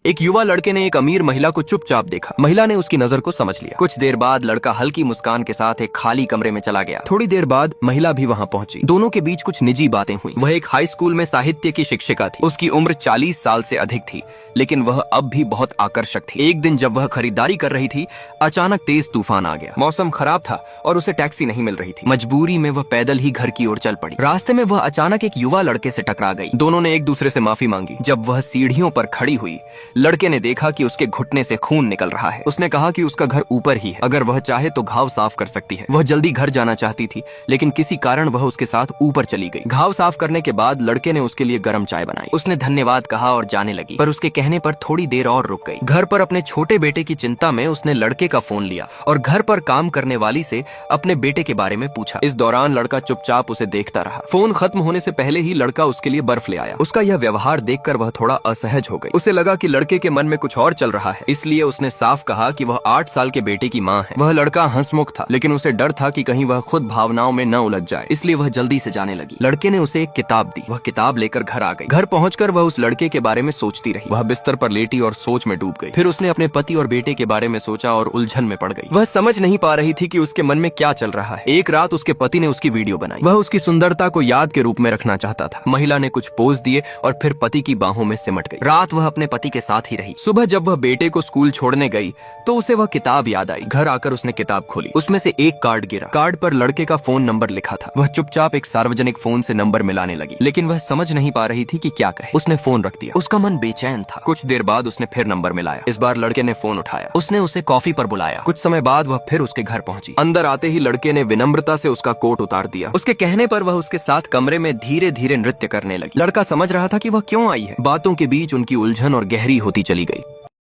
एक युवा लड़के ने एक अमीर महिला को चुपचाप देखा। महिला ने उसकी नजर को समझ लिया। कुछ देर बाद लड़का हल्की मुस्कान के साथ एक खाली कमरे में चला गया। थोड़ी देर बाद महिला भी वहाँ पहुंची। दोनों के बीच कुछ निजी बातें हुई। वह एक हाई स्कूल में साहित्य की शिक्षिका थी। उसकी उम्र 40 साल से अधिक थी, लेकिन वह अब भी बहुत आकर्षक थी। एक दिन जब वह खरीदारी कर रही थी, अचानक तेज तूफान आ गया। मौसम खराब था और उसे टैक्सी नहीं मिल रही थी। मजबूरी में वह पैदल ही घर की ओर चल पड़ी। रास्ते में वह अचानक एक युवा लड़के से टकरा गई। दोनों ने एक दूसरे से माफी मांगी। जब वह सीढ़ियों पर खड़ी हुई, लड़के ने देखा कि उसके घुटने से खून निकल रहा है। उसने कहा कि उसका घर ऊपर ही है, अगर वह चाहे तो घाव साफ कर सकती है। वह जल्दी घर जाना चाहती थी, लेकिन किसी कारण वह उसके साथ ऊपर चली गई। घाव साफ करने के बाद लड़के ने उसके लिए गर्म चाय बनाई। उसने धन्यवाद कहा और जाने लगी, पर उसके कहने पर थोड़ी देर और रुक गई। घर पर अपने छोटे बेटे की चिंता में उसने लड़के का फोन लिया और घर पर काम करने वाली से अपने बेटे के बारे में पूछा। इस दौरान लड़का चुपचाप उसे देखता रहा। फोन खत्म होने से पहले ही लड़का उसके लिए बर्फ ले आया। उसका यह व्यवहार देखकर वह थोड़ा असहज हो गई। उसे लगा कि लड़के के मन में कुछ और चल रहा है, इसलिए उसने साफ कहा कि वह 8 साल के बेटे की माँ है। वह लड़का हंसमुख था, लेकिन उसे डर था कि कहीं वह खुद भावनाओं में न उलझ जाए, इसलिए वह जल्दी से जाने लगी। लड़के ने उसे एक किताब दी। वह किताब लेकर घर आ गई। घर पहुंचकर वह उस लड़के के बारे में सोचती रही। वह बिस्तर पर लेटी और सोच में डूब गई। फिर उसने अपने पति और बेटे के बारे में सोचा और उलझन में पड़ गई। वह समझ नहीं पा रही थी कि उसके मन में क्या चल रहा है। एक रात उसके पति ने उसकी वीडियो बनाई। वह उसकी सुंदरता को याद के रूप में रखना चाहता था। महिला ने कुछ पोज दिए और फिर पति की बाहों में सिमट गई। रात वह अपने पति के साथ ही रही। सुबह जब वह बेटे को स्कूल छोड़ने गई तो उसे वह किताब याद आई। घर आकर उसने किताब खोली। उसमें से एक कार्ड गिरा। कार्ड पर लड़के का फोन नंबर लिखा था। वह चुपचाप एक सार्वजनिक फोन से नंबर मिलाने लगी, लेकिन वह समझ नहीं पा रही थी कि क्या कहे। उसने फोन रख दिया। उसका मन बेचैन था। कुछ देर बाद उसने फिर नंबर मिलाया। इस बार लड़के ने फोन उठाया। उसने उसे कॉफी पर बुलाया। कुछ समय बाद वह फिर उसके घर पहुंची। अंदर आते ही लड़के ने विनम्रता से उसका कोट उतार दिया। उसके कहने पर वह उसके साथ कमरे में धीरे धीरे नृत्य करने लगी। लड़का समझ रहा था कि वह क्यों आई है। बातों के बीच उनकी उलझन और गहरी होती चली गई।